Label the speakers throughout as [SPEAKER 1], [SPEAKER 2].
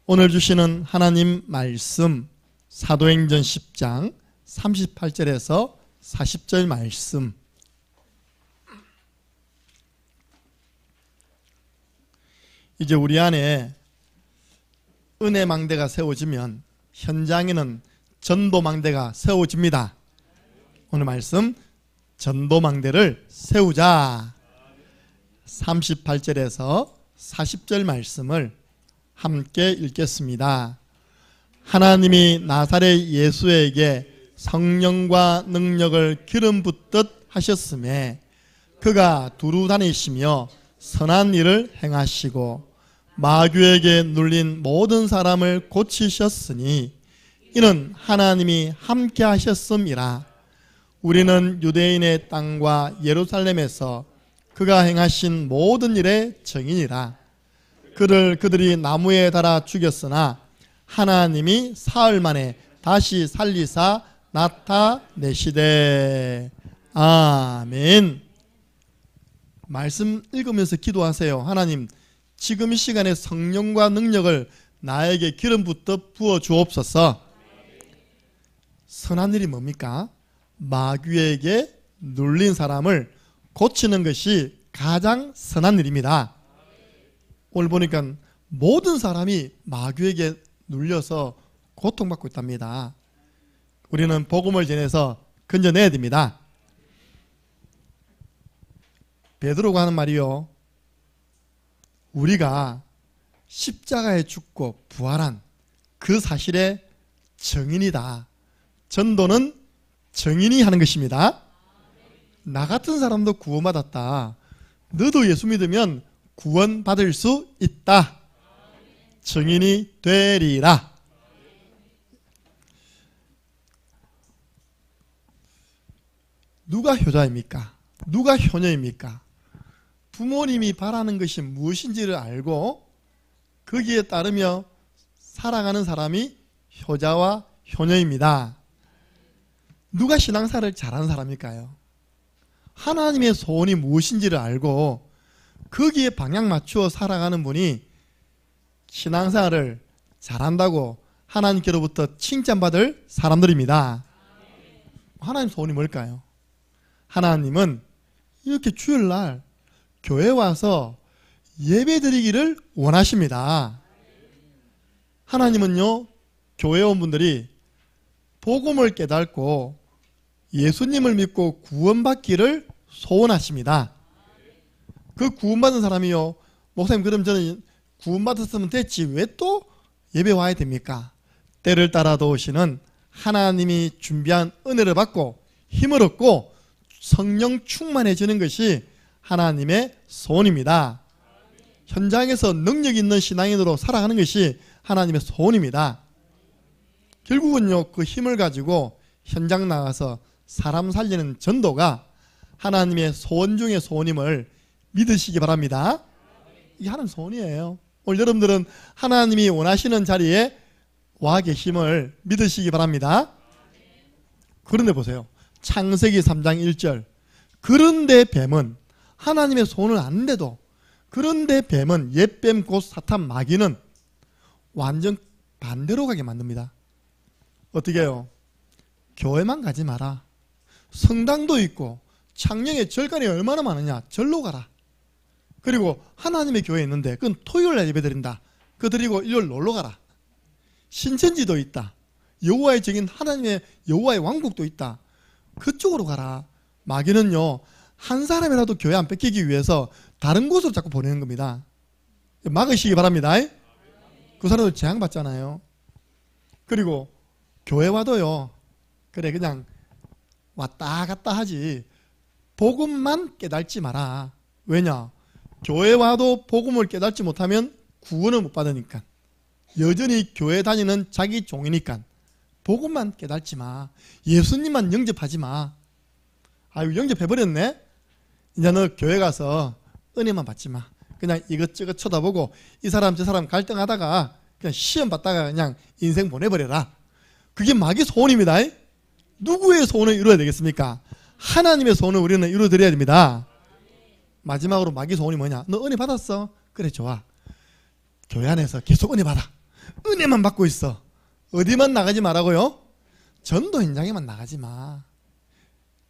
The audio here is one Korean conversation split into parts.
[SPEAKER 1] 오늘 주시는 하나님 말씀 사도행전 10장 38절에서 40절 말씀. 이제 우리 안에 은혜 망대가 세워지면 현장에는 전도 망대가 세워집니다. 오늘 말씀 전도 망대를 세우자. 38절에서 40절 말씀을 함께 읽겠습니다. 하나님이 나사렛 예수에게 성령과 능력을 기름 붓듯 하셨음에 그가 두루 다니시며 선한 일을 행하시고 마귀에게 눌린 모든 사람을 고치셨으니 이는 하나님이 함께 하셨음이라. 우리는 유대인의 땅과 예루살렘에서 그가 행하신 모든 일의 증인이라. 그들이 나무에 달아 죽였으나 하나님이 사흘 만에 다시 살리사 나타내시되. 아멘. 말씀 읽으면서 기도하세요. 하나님, 지금 이 시간에 성령과 능력을 나에게 기름 붓듯 부어 주옵소서. 선한 일이 뭡니까? 마귀에게 눌린 사람을 고치는 것이 가장 선한 일입니다. 오늘 보니까 모든 사람이 마귀에게 눌려서 고통받고 있답니다. 우리는 복음을 전해서 건져내야 됩니다. 베드로가 하는 말이요, 우리가 십자가에 죽고 부활한 그 사실의 증인이다. 전도는 증인이 하는 것입니다. 나 같은 사람도 구원받았다. 너도 예수 믿으면 구원받을 수 있다. 증인이 되리라. 누가 효자입니까? 누가 효녀입니까? 부모님이 바라는 것이 무엇인지를 알고 거기에 따르며 살아가는 사람이 효자와 효녀입니다. 누가 신앙사를 잘하는 사람일까요? 하나님의 소원이 무엇인지를 알고 거기에 방향 맞추어 살아가는 분이 신앙생활을 잘한다고 하나님께로부터 칭찬받을 사람들입니다. 하나님 소원이 뭘까요? 하나님은 이렇게 주일날 교회 와서 예배 드리기를 원하십니다. 하나님은요, 교회 온 분들이 복음을 깨닫고 예수님을 믿고 구원받기를 소원하십니다. 그 구원받은 사람이요, 목사님 그럼 저는 구원받았으면 됐지 왜 또 예배 와야 됩니까? 때를 따라 도우시는 하나님이 준비한 은혜를 받고 힘을 얻고 성령 충만해지는 것이 하나님의 소원입니다. 현장에서 능력 있는 신앙인으로 살아가는 것이 하나님의 소원입니다. 결국은요, 그 힘을 가지고 현장 나가서 사람 살리는 전도가 하나님의 소원 중의 소원임을 믿으시기 바랍니다. 이게 하나님 소원이에요. 오늘 여러분들은 하나님이 원하시는 자리에 와 계심을 믿으시기 바랍니다. 그런데 보세요. 창세기 3장 1절. 그런데 뱀은, 하나님의 소원을 아는데도 그런데 뱀은, 옛뱀 곧 사탄 마귀는 완전 반대로 가게 만듭니다. 어떻게 해요? 교회만 가지 마라. 성당도 있고 창녕에 절간이 얼마나 많으냐, 절로 가라. 그리고 하나님의 교회에 있는데 그건 토요일날 예배 드린다. 그거 드리고 일요일 놀러 가라. 신천지도 있다. 여호와의 증인 하나님의 여호와의 왕국도 있다. 그쪽으로 가라. 마귀는요, 한 사람이라도 교회 안 뺏기기 위해서 다른 곳으로 자꾸 보내는 겁니다. 막으시기 바랍니다. 그 사람들 재앙받잖아요. 그리고 교회 와도요, 그래 그냥 왔다 갔다 하지 복음만 깨닫지 마라. 왜냐? 교회 와도 복음을 깨닫지 못하면 구원을 못 받으니까. 여전히 교회 다니는 자기 종이니까 복음만 깨닫지 마. 예수님만 영접하지 마. 아유, 영접해버렸네? 이제 너 교회 가서 은혜만 받지 마. 그냥 이것저것 쳐다보고 이 사람 저 사람 갈등하다가 그냥 시험 받다가 그냥 인생 보내버려라. 그게 마귀 소원입니다. 누구의 소원을 이루어야 되겠습니까? 하나님의 소원을 우리는 이루어드려야 됩니다. 마지막으로 마귀 소원이 뭐냐? 너 은혜 받았어? 그래, 좋아. 교회 안에서 계속 은혜 받아. 은혜만 받고 있어. 어디만 나가지 말라고요? 전도 현장에만 나가지 마.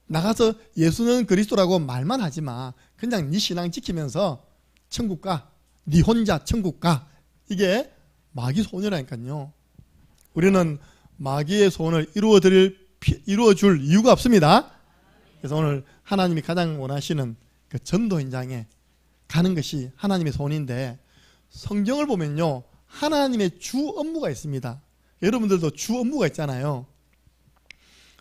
[SPEAKER 1] 나가서 예수는 그리스도라고 말만 하지 마. 그냥 네 신앙 지키면서 천국 가. 네 혼자 천국 가. 이게 마귀 소원이라니까요. 우리는 마귀의 소원을 이루어줄 이유가 없습니다. 그래서 오늘 하나님이 가장 원하시는 그 전도 현장에 가는 것이 하나님의 소원인데, 성경을 보면요, 하나님의 주 업무가 있습니다. 여러분들도 주 업무가 있잖아요.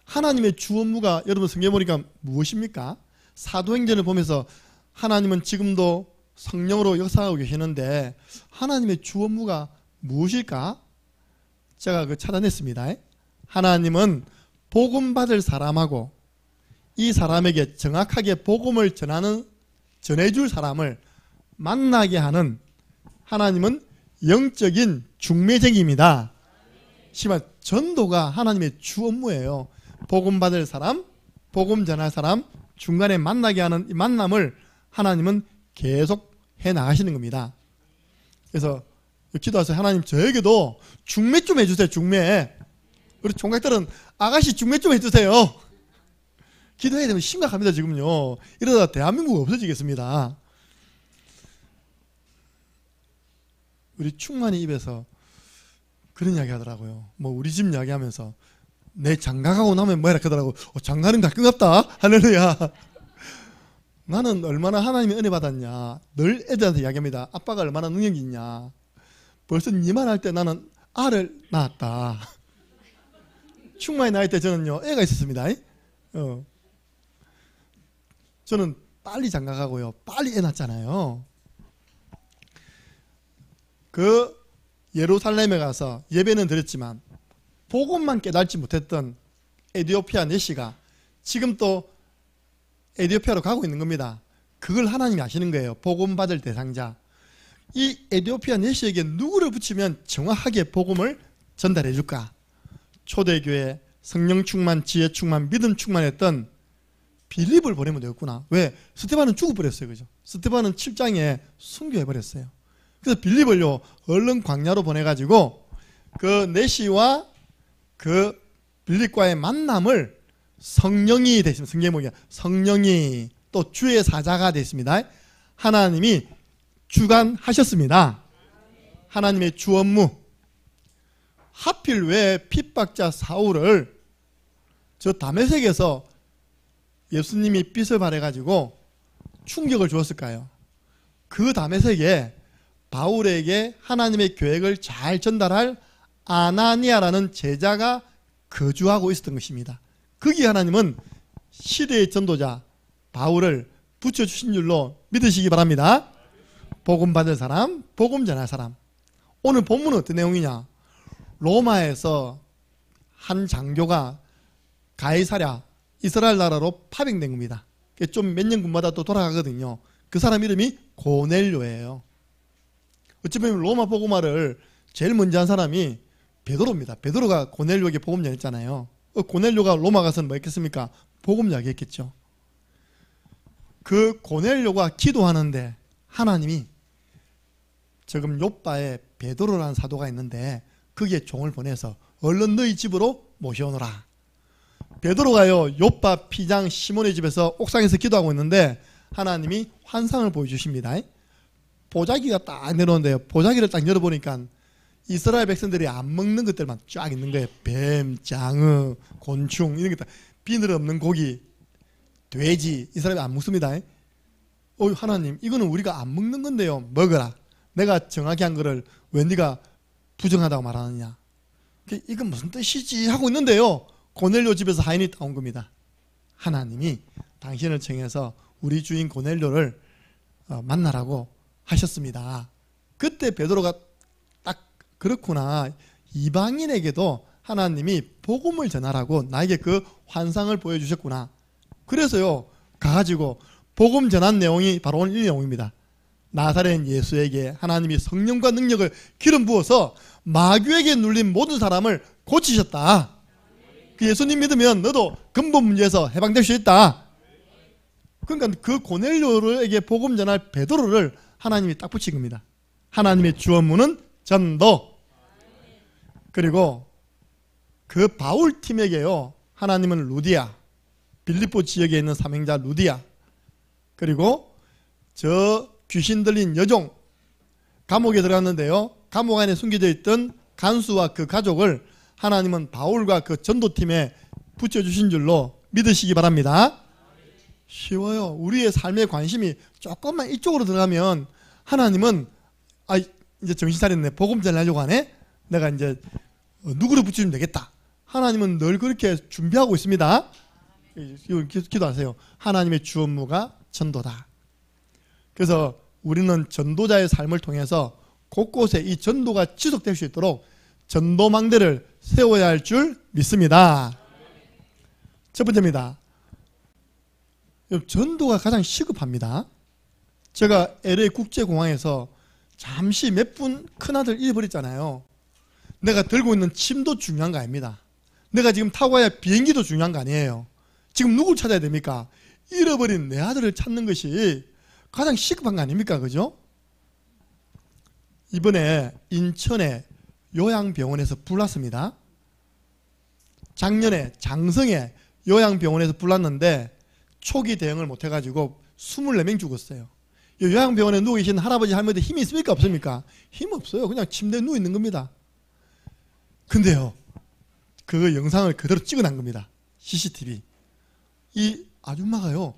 [SPEAKER 1] 하나님의 주 업무가 여러분 성경 보니까 무엇입니까? 사도행전을 보면서 하나님은 지금도 성령으로 역사하고 계시는데 하나님의 주 업무가 무엇일까? 제가 찾아냈습니다. 하나님은 복음 받을 사람하고 이 사람에게 정확하게 복음을 전해줄 사람을 만나게 하는, 하나님은 영적인 중매쟁이입니다. 심한 전도가 하나님의 주 업무예요. 복음 받을 사람, 복음 전할 사람 중간에 만나게 하는 이 만남을 하나님은 계속 해 나가시는 겁니다. 그래서 기도하세요. 하나님, 저에게도 중매 좀 해주세요. 중매. 우리 총각들은 아가씨 중매 좀 해주세요. 기도해야 되면 심각합니다. 지금요. 이러다 대한민국 없어지겠습니다. 우리 충만이 입에서 그런 이야기 하더라고요. 뭐 우리 집 이야기 하면서 내 장가가고 나면 뭐라 하더라고. 장가는 다 끝났다. 할렐루야. 나는 얼마나 하나님의 은혜 받았냐. 늘 애들한테 이야기합니다. 아빠가 얼마나 능력이 있냐. 벌써 니만 할 때 나는 알을 낳았다. 충만이 나이 때 저는요, 애가 있었습니다. 저는 빨리 장가가고요, 빨리 애 낳았잖아요. 그 예루살렘에 가서 예배는 드렸지만 복음만 깨닫지 못했던 에티오피아 내시가 지금 또 에티오피아로 가고 있는 겁니다. 그걸 하나님이 아시는 거예요. 복음 받을 대상자. 이 에티오피아 내시에게 누구를 붙이면 정확하게 복음을 전달해 줄까? 초대교회 성령 충만, 지혜 충만, 믿음 충만했던 빌립을 보내면 되었구나. 왜? 스데반은 죽어버렸어요. 그죠? 스데반은 7장에 순교해버렸어요. 그래서 빌립을요, 얼른 광야로 보내가지고 그 내시와 그 빌립과의 만남을 성령이 되십니다. 성경에 성령이 또 주의 사자가 됐습니다. 하나님이 주관하셨습니다. 하나님의 주 업무. 하필 왜 핍박자 사울을 저 다메섹에서 예수님이 빛을 발해가지고 충격을 주었을까요? 그 다메섹에 바울에게 하나님의 계획을 잘 전달할 아나니아라는 제자가 거주하고 있었던 것입니다. 거기에 하나님은 시대의 전도자 바울을 붙여주신 줄로 믿으시기 바랍니다. 복음 받을 사람, 복음 전할 사람. 오늘 본문은 어떤 내용이냐? 로마에서 한 장교가 가이사랴 이스라엘 나라로 파병된 겁니다. 좀 몇 년군마다 또 돌아가거든요. 그 사람 이름이 고넬료예요. 어찌 보면 로마 복음화를 제일 먼저 한 사람이 베드로입니다. 베드로가 고넬료에게 복음 전했잖아요. 고넬료가 로마 가서는 뭐 했겠습니까? 복음 이야기했겠죠. 그 고넬료가 기도하는데 하나님이 지금 요빠에 베드로라는 사도가 있는데 거기에 종을 보내서 얼른 너희 집으로 모셔오너라. 베드로가요, 요빠 피장 시몬의 집에서 옥상에서 기도하고 있는데 하나님이 환상을 보여주십니다. 보자기가 딱 내려오는데요, 보자기를 딱 열어보니까 이스라엘 백성들이 안 먹는 것들만 쫙 있는 거예요. 뱀, 장어, 곤충 이런 게 다, 비늘 없는 고기, 돼지. 이스라엘이 안 먹습니다. 하나님, 이거는 우리가 안 먹는 건데요, 먹어라. 내가 정하게 한 거를 왜 네가 부정하다고 말하느냐. 이건 무슨 뜻이지 하고 있는데요, 고넬료 집에서 하인이 나온 겁니다. 하나님이 당신을 청해서 우리 주인 고넬료를 만나라고 하셨습니다. 그때 베드로가 딱 그렇구나, 이방인에게도 하나님이 복음을 전하라고 나에게 그 환상을 보여주셨구나. 그래서요, 가가지고 복음 전한 내용이 바로 오늘 이 내용입니다. 나사렛 예수에게 하나님이 성령과 능력을 기름 부어서 마귀에게 눌린 모든 사람을 고치셨다. 그 예수님 믿으면 너도 근본 문제에서 해방될 수 있다. 그러니까 그 고넬료에게 복음 전할 베드로를 하나님이 딱 붙인 겁니다. 하나님의 주 업무는 전도. 그리고 그 바울 팀에게요, 하나님은 루디아, 빌립보 지역에 있는 사명자 루디아, 그리고 저 귀신 들린 여종, 감옥에 들어갔는데요, 감옥 안에 숨겨져 있던 간수와 그 가족을 하나님은 바울과 그 전도팀에 붙여주신 줄로 믿으시기 바랍니다. 쉬워요. 우리의 삶의 관심이 조금만 이쪽으로 들어가면 하나님은 이제 정신 차렸네, 복음 전하려고 하네, 내가 이제 누구를 붙여주면 되겠다. 하나님은 늘 그렇게 준비하고 있습니다. 기도하세요. 하나님의 주 업무가 전도다. 그래서 우리는 전도자의 삶을 통해서 곳곳에 이 전도가 지속될 수 있도록 전도망대를 세워야 할 줄 믿습니다. 첫 번째입니다. 전도가 가장 시급합니다. 제가 LA 국제공항에서 잠시 몇 분 큰아들 잃어버렸잖아요. 내가 들고 있는 침도 중요한 거 아닙니다. 내가 지금 타고 가야 비행기도 중요한 거 아니에요. 지금 누굴 찾아야 됩니까? 잃어버린 내 아들을 찾는 것이 가장 시급한 거 아닙니까? 그죠? 이번에 인천의 요양병원에서 불났습니다. 작년에 장성의 요양병원에서 불났는데 초기 대응을 못해가지고 24명 죽었어요. 요양병원에 누워 계신 할아버지 할머니들 힘이 있습니까? 없습니까? 힘 없어요. 그냥 침대에 누워 있는 겁니다. 근데요, 그 영상을 그대로 찍어낸 겁니다. CCTV. 이 아줌마가요,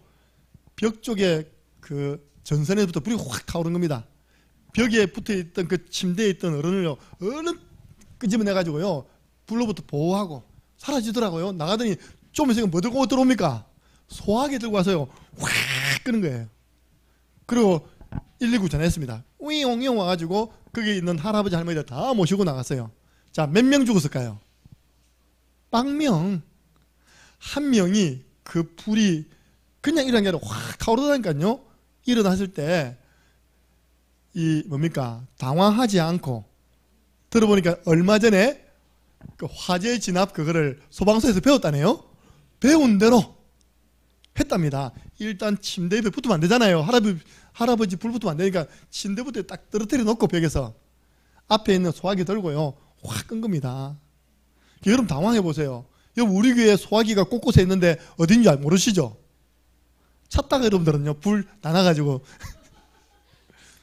[SPEAKER 1] 벽 쪽에 그 전선에부터 불이 확 타오른 겁니다. 벽에 붙어있던 그 침대에 있던 어른을요, 얼른 끄집어내가지고요, 불로부터 보호하고 사라지더라고요. 나가더니 좀 있으면 뭐 들고 들어옵니까? 소화기 들고 와서요, 확 끄는 거예요. 그리고 119 전화했습니다. 우잉 와가지고 거기 있는 할아버지 할머니들 다 모시고 나갔어요. 자, 몇 명 죽었을까요? 빵명. 한 명이 그 불이 그냥 일어난 게 아니라 확 타오르다니까요. 일어났을 때 이 뭡니까? 당황하지 않고, 들어보니까 얼마 전에 그 화재 진압 그거를 소방서에서 배웠다네요. 배운 대로 했답니다. 일단 침대 옆에 붙으면 안 되잖아요. 할아버지 불 붙으면 안 되니까 침대부터 딱 떨어뜨려 놓고 벽에서 앞에 있는 소화기 들고요, 확 끈 겁니다. 여러분 당황해 보세요. 여러분 우리 교회 소화기가 곳곳에 있는데 어딘지 모르시죠? 찾다가 여러분들은요, 불 나눠가지고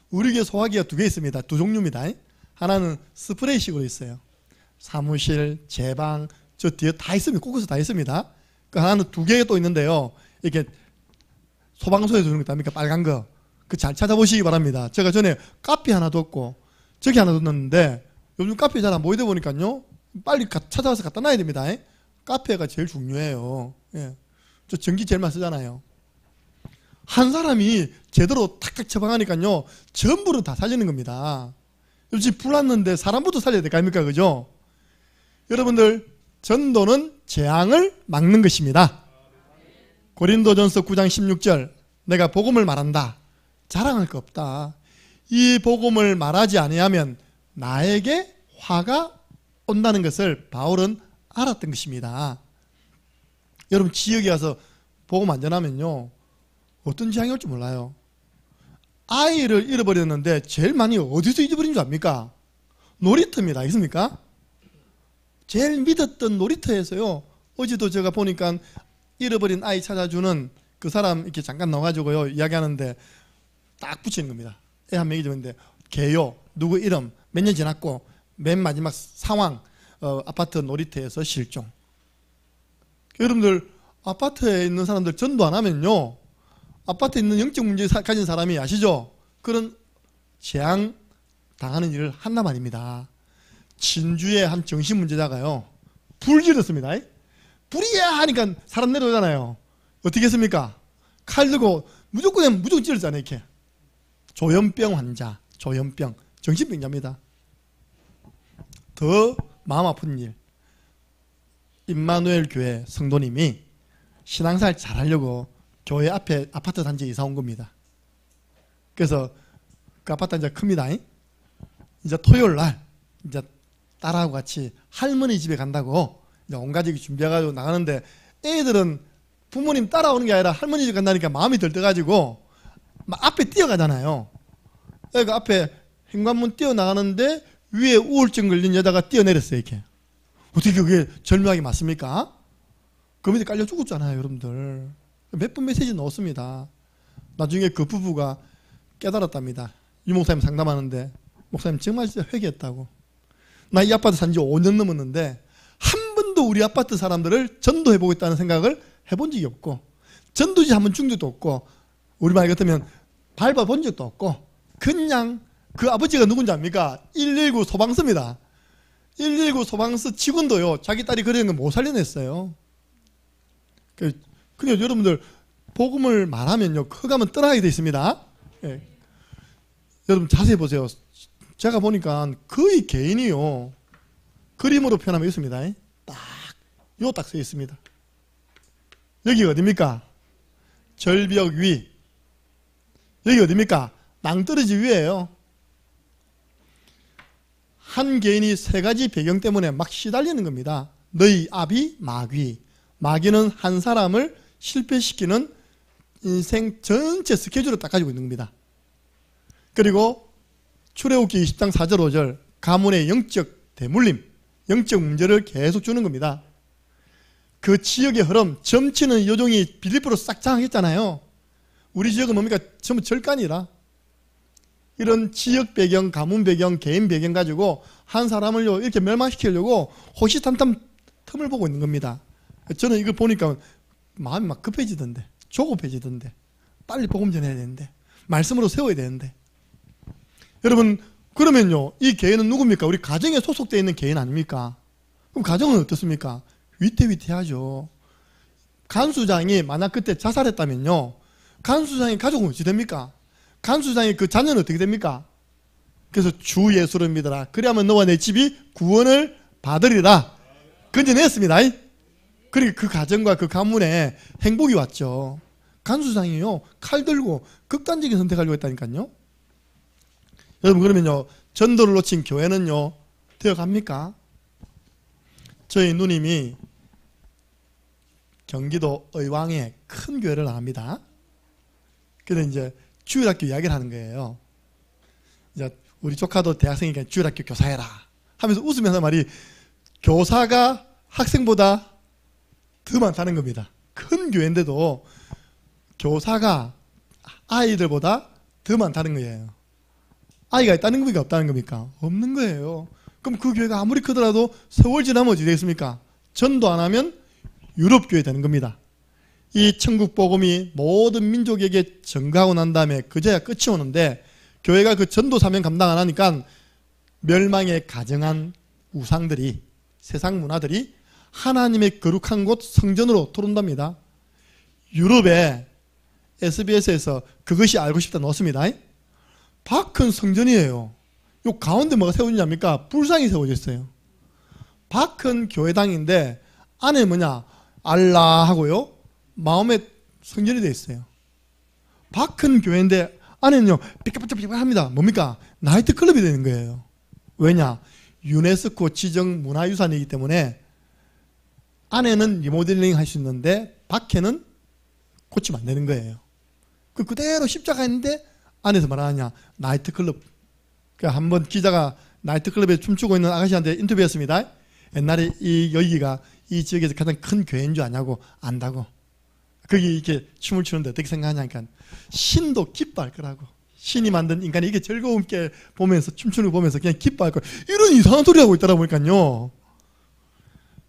[SPEAKER 1] 우리 교회 소화기가 2개 있습니다. 2종류입니다. 하나는 스프레이식으로 있어요. 사무실, 제 방, 저 뒤에 다 있습니다. 곳곳에 다 있습니다. 그 하나는 2개가 또 있는데요, 이렇게 소방서에서 주는 거 아닙니까? 빨간 거. 그 잘 찾아보시기 바랍니다. 제가 전에 카페 하나 뒀고 저기 하나 뒀는데 요즘 카페 잘 안 보이다 보니까요, 빨리 찾아와서 갖다 놔야 됩니다. 카페가 제일 중요해요. 예. 저 전기 제일 많이 쓰잖아요. 한 사람이 제대로 탁탁 처방하니까요, 전부를 다 살리는 겁니다. 요즘 불 났는데 사람부터 살려야 될 거 아닙니까? 그죠? 여러분들, 전도는 재앙을 막는 것입니다. 고린도전서 9장 16절, 내가 복음을 말한다. 자랑할 거 없다. 이 복음을 말하지 아니하면 나에게 화가 온다는 것을 바울은 알았던 것입니다. 여러분 지역에 와서 복음 안 전하면요, 어떤 재앙이 올지 몰라요. 아이를 잃어버렸는데 제일 많이 어디서 잊어버린 줄 압니까? 놀이터입니다. 알겠습니까? 제일 믿었던 놀이터에서요. 어제도 제가 보니까 잃어버린 아이 찾아주는 그 사람 이렇게 잠깐 나와가지고요, 이야기하는데 딱 붙이는 겁니다. 애 한 명 잊어버렸는데 개요, 누구 이름, 몇 년 지났고 맨 마지막 상황, 아파트 놀이터에서 실종. 여러분들 아파트에 있는 사람들 전도 안 하면요, 아파트에 있는 영적 문제 가진 사람이 아시죠? 그런 재앙 당하는 일을 한단 말입니다. 진주의 한 정신문제자가요, 불 질렀습니다. 불이야 하니까 사람 내려오잖아요. 어떻게 했습니까? 칼 들고 무조건 찔렀잖아요. 이렇게. 조현병 환자, 조현병, 정신병자입니다. 더 마음 아픈 일, 임마누엘 교회 성도님이 신앙생활 잘하려고 교회 앞에 아파트 단지에 이사 온 겁니다. 그래서 그 아파트 단지가 큽니다. 이제 토요일 날 이제 딸하고 같이 할머니 집에 간다고 이제 온 가족이 준비해가지고 나가는데, 애들은 부모님 따라오는 게 아니라 할머니 집 간다니까 마음이 들떠가지고 막 앞에 뛰어가잖아요. 그러니까 앞에 현관문 뛰어나가는데 위에 우울증 걸린 여자가 뛰어내렸어요. 이렇게. 어떻게 그게 절묘하게 맞습니까? 그 밑에 깔려 죽었잖아요, 여러분들. 몇 번 메시지 넣었습니다. 나중에 그 부부가 깨달았답니다. 유 목사님 상담하는데, 목사님 정말 진짜 회개했다고. 나 이 아파트 산 지 5년 넘었는데 한 번도 우리 아파트 사람들을 전도해보겠다는 생각을 해본 적이 없고, 전도지 한번 준 적도 없고, 우리 말 같으면 밟아본 적도 없고, 그냥 그 아버지가 누군지 압니까? 119 소방서입니다. 119 소방서 직원도요, 자기 딸이 그런 거 못 살려냈어요. 그냥 여러분들 복음을 말하면요, 흑암은 떠나게 되어 있습니다. 예. 여러분 자세히 보세요. 제가 보니까 거의 개인이요, 그림으로 표현하면 있습니다. 딱 써 있습니다. 여기 어딥니까? 절벽 위. 여기 어딥니까? 낭떠러지 위에요. 한 개인이 세 가지 배경 때문에 막 시달리는 겁니다. 너희 앞이 마귀. 마귀는 한 사람을 실패시키는 인생 전체 스케줄을 딱 가지고 있는 겁니다. 그리고 출애굽기 20장 4절 5절 가문의 영적 대물림, 영적 문제를 계속 주는 겁니다. 그 지역의 흐름, 점치는 요종이 빌립보로 싹 장악했잖아요. 우리 지역은 뭡니까? 전부 절간이라. 이런 지역 배경, 가문 배경, 개인 배경 가지고 한 사람을요 이렇게 멸망시키려고 호시탐탐 틈을 보고 있는 겁니다. 저는 이거 보니까 마음이 막 급해지던데, 조급해지던데, 빨리 복음 전해야 되는데, 말씀으로 세워야 되는데. 여러분, 그러면요, 이 개인은 누굽니까? 우리 가정에 소속되어 있는 개인 아닙니까? 그럼 가정은 어떻습니까? 위태위태하죠. 간수장이 만약 그때 자살했다면요, 간수장의 가족은 어찌 됩니까? 간수장의 그 자녀는 어떻게 됩니까? 그래서 주 예수를 믿어라. 그래야만 너와 내 집이 구원을 받으리라. 건져냈습니다. 그러니까 그 가정과 그 가문에 행복이 왔죠. 간수장이요, 칼 들고 극단적인 선택하려고 했다니까요. 여러분, 그러면요, 전도를 놓친 교회는요, 되어갑니까? 저희 누님이 경기도 의왕에 큰 교회를 나갑니다. 그래서 이제 주일학교 이야기를 하는 거예요. 이제 우리 조카도 대학생이니까 주일학교 교사해라 하면서 웃으면서 말이, 교사가 학생보다 더 많다는 겁니다. 큰 교회인데도 교사가 아이들보다 더 많다는 거예요. 아이가 있다는 겁니까? 없다는 겁니까? 없는 거예요. 그럼 그 교회가 아무리 크더라도 세월 지나면 어찌 되겠습니까? 전도 안 하면 유럽교회 되는 겁니다. 이 천국 복음이 모든 민족에게 전가하고 난 다음에 그제야 끝이 오는데, 교회가 그 전도 사명 감당 안 하니까 멸망에 가정한 우상들이, 세상 문화들이 하나님의 거룩한 곳 성전으로 들어온답니다. 유럽에 SBS에서 그것이 알고 싶다 넣었습니다. 박큰 성전이에요. 요 가운데 뭐가 세워지냐입니까? 불상이 세워져 있어요. 박큰 교회당인데 안에 뭐냐? 알라 하고요, 마음의 성전이 되어 있어요. 박큰 교회인데 안에는요 삐까삐까삐까합니다. 뭡니까? 나이트클럽이 되는 거예요. 왜냐? 유네스코 지정 문화유산이기 때문에 안에는 리모델링 할 수 있는데 밖에는 고치면 안 되는 거예요. 그대로 십자가 있는데 안에서 말하냐? 나이트클럽. 한번 기자가 나이트클럽에 춤추고 있는 아가씨한테 인터뷰했습니다. 옛날에 여기가 이 지역에서 가장 큰 교회인 줄 아냐고. 안다고. 거기 이렇게 춤을 추는데 어떻게 생각하냐니까, 신도 기뻐할 거라고. 신이 만든 인간이 이게 즐거움께 보면서, 춤추는 거 보면서 그냥 기뻐할 거. 이런 이상한 소리 하고 있더라 보니까요.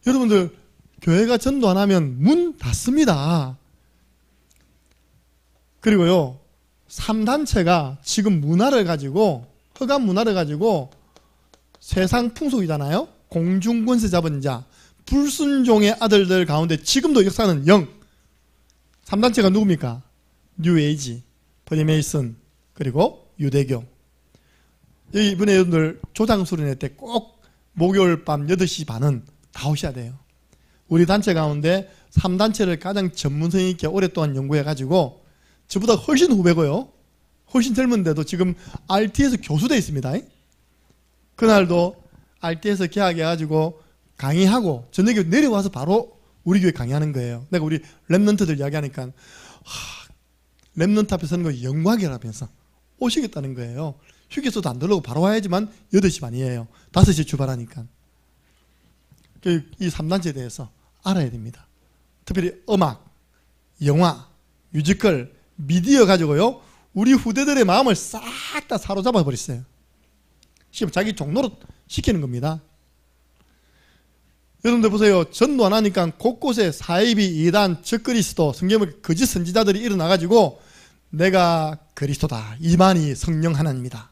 [SPEAKER 1] 여러분들, 교회가 전도 안 하면 문 닫습니다. 그리고요, 3단체가 지금 문화를 가지고, 흑암 문화를 가지고, 세상 풍속이잖아요. 공중권세 잡은 자, 불순종의 아들들 가운데 지금도 역사는 0. 3단체가 누굽니까? 뉴에이지, 프리메이슨, 그리고 유대교. 여기 이번에 여러분들 조장 수련회 때 꼭 목요일 밤 8시 반은 다 오셔야 돼요. 우리 단체 가운데 3단체를 가장 전문성 있게 오랫동안 연구해가지고, 저보다 훨씬 후배고요, 훨씬 젊은데도 지금 RT에서 교수되어 있습니다. 그날도 RT에서 계약해가지고 강의하고 저녁에 내려와서 바로 우리 교회 강의하는 거예요. 내가 우리 랩런트들 이야기하니까 랩런트 앞에 서는 거 영광이라면서 오시겠다는 거예요. 휴게소도 안 들르고 바로 와야지만 8시 반이에요. 5시에 출발하니까. 이 3단체에 대해서 알아야 됩니다. 특별히 음악, 영화, 뮤지컬, 미디어 가지고요, 우리 후대들의 마음을 싹 다 사로잡아 버렸어요. 지금 자기 종로로 시키는 겁니다. 여러분들 보세요. 전도 안 하니까 곳곳에 사이비, 이단, 적그리스도, 성경의 거짓 선지자들이 일어나가지고 내가 그리스도다, 이만희 성령 하나님이다,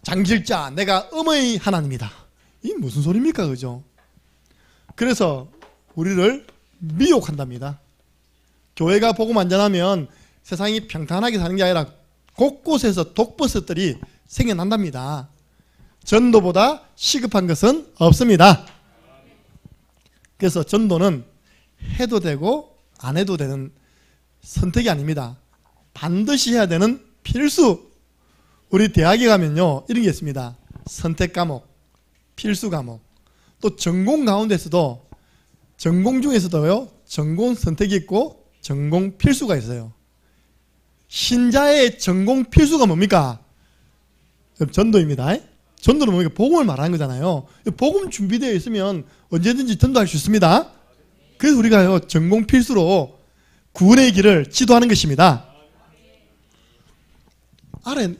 [SPEAKER 1] 장질자 내가 음의 하나님이다. 이게 무슨 소리입니까? 그죠? 그래서 우리를 미혹한답니다. 교회가 복음 안 전하면 세상이 평탄하게 사는 게 아니라 곳곳에서 독버섯들이 생겨난답니다. 전도보다 시급한 것은 없습니다. 그래서 전도는 해도 되고 안 해도 되는 선택이 아닙니다. 반드시 해야 되는 필수. 우리 대학에 가면요, 이런 게 있습니다. 선택 과목, 필수 과목. 또 전공 가운데서도, 전공 중에서도요, 전공 선택이 있고 전공 필수가 있어요. 신자의 전공 필수가 뭡니까? 전도입니다. 전도는 뭡니까? 복음을 말하는 거잖아요. 복음 준비되어 있으면 언제든지 전도할 수 있습니다. 그래서 우리가요, 전공 필수로 구원의 길을 지도하는 것입니다.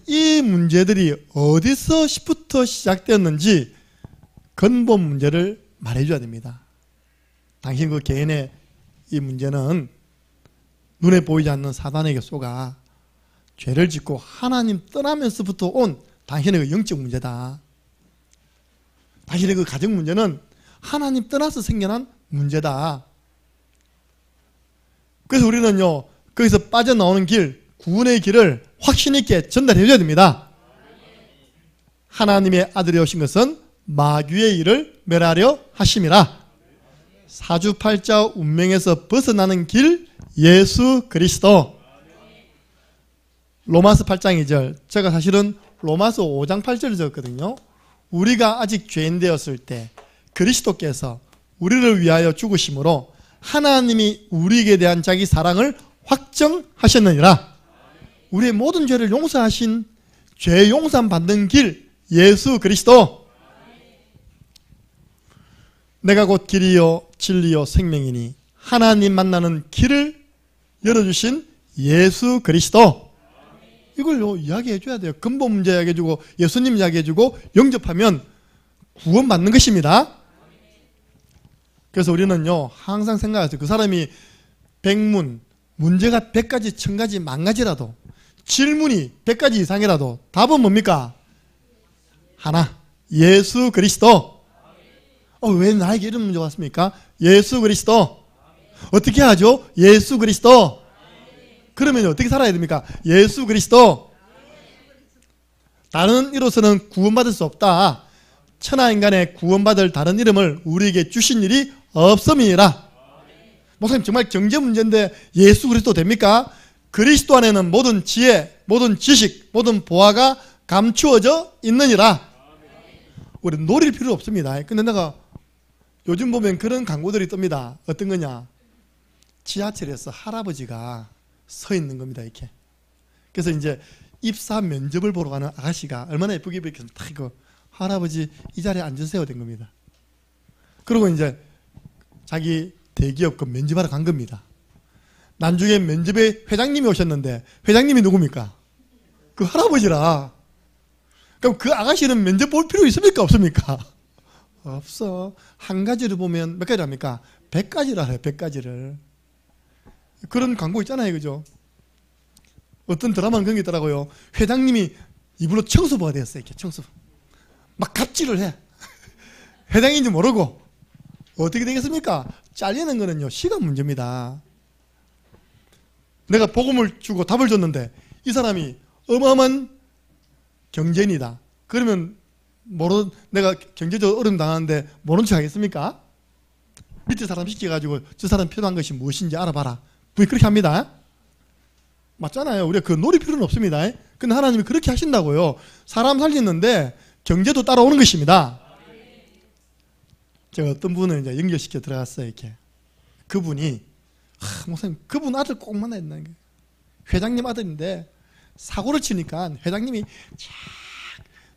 [SPEAKER 1] 이 문제들이 어디서부터 시작되었는지 근본 문제를 말해줘야 됩니다. 당신 그 개인의 이 문제는 눈에 보이지 않는 사단에게 쏘가 죄를 짓고 하나님 떠나면서부터 온 당신의 그 영적 문제다. 당신의 그 가정 문제는 하나님 떠나서 생겨난 문제다. 그래서 우리는요, 거기서 빠져나오는 길, 구원의 길을 확신 있게 전달해 줘야 됩니다. 하나님의 아들이 오신 것은 마귀의 일을 멸하려 하심이라. 사주팔자 운명에서 벗어나는 길, 예수 그리스도. 로마서 8장 2절. 제가 사실은 로마서 5장 8절을 적었거든요. 우리가 아직 죄인 되었을 때 그리스도께서 우리를 위하여 죽으심으로 하나님이 우리에게 대한 자기 사랑을 확정하셨느니라. 우리의 모든 죄를 용서하신, 죄 용서 받는 길, 예수 그리스도. 내가 곧 길이요 진리요 생명이니 하나님 만나는 길을 열어주신 예수 그리스도. 이걸 이야기해 줘야 돼요. 근본 문제 이야기해 주고 예수님 이야기해 주고 영접하면 구원받는 것입니다. 그래서 우리는요, 항상 생각하세요. 그 사람이 100문, 문제가 100가지, 1000가지, 10,000가지라도, 질문이 100가지 이상이라도 답은 뭡니까? 하나, 예수 그리스도. 왜 나에게 이런 문제가 왔습니까? 예수 그리스도. 어떻게 하죠? 예수 그리스도. 그러면 어떻게 살아야 됩니까? 예수 그리스도. 다른 이로서는 구원받을 수 없다. 천하인간의 구원받을 다른 이름을 우리에게 주신 일이 없음이니라. 목사님, 정말 경제 문제인데 예수 그리스도 됩니까? 그리스도 안에는 모든 지혜, 모든 지식, 모든 보화가 감추어져 있느니라. 우리 노릴 필요 없습니다. 근데 내가 요즘 보면 그런 광고들이 뜹니다. 어떤 거냐? 지하철에서 할아버지가 서 있는 겁니다. 이렇게. 그래서 이제 입사 면접을 보러 가는 아가씨가 얼마나 예쁘게 입었겠어요. 딱 이거 할아버지 이 자리에 앉으세요 된 겁니다. 그리고 이제 자기 대기업 그 면접하러 간 겁니다. 나중에 면접에 회장님이 오셨는데 회장님이 누굽니까? 그 할아버지라. 그럼 그 아가씨는 면접 볼 필요 있습니까? 없습니까? 없어. 한 가지를 보면 몇 가지 합니까? 100가지를 해요. 100가지를. 그런 광고 있잖아요. 그죠? 어떤 드라마는 그런 게 있더라고요. 회장님이 이불로 청소부가 되었어요. 이렇게 청소부. 막 갑질을 해. 회장인지 모르고. 어떻게 되겠습니까? 잘리는 거는요, 시간 문제입니다. 내가 복음을 주고 답을 줬는데 이 사람이 어마어마한 경제인이다. 그러면 내가 경제적으로 어려움 당하는데 모른 척 하겠습니까? 밑에 사람 시켜가지고 저 사람 필요한 것이 무엇인지 알아봐라. 왜 그렇게 합니다. 맞잖아요. 우리가 그 놀이 필요는 없습니다. 근데 하나님이 그렇게 하신다고요. 사람 살리는데 경제도 따라오는 것입니다. 제가 어떤 분을 이제 연결시켜 들어갔어요. 이렇게. 그분이, 목사님, 그분 아들 꼭 만나야 된다는 거예요. 회장님 아들인데 사고를 치니까 회장님이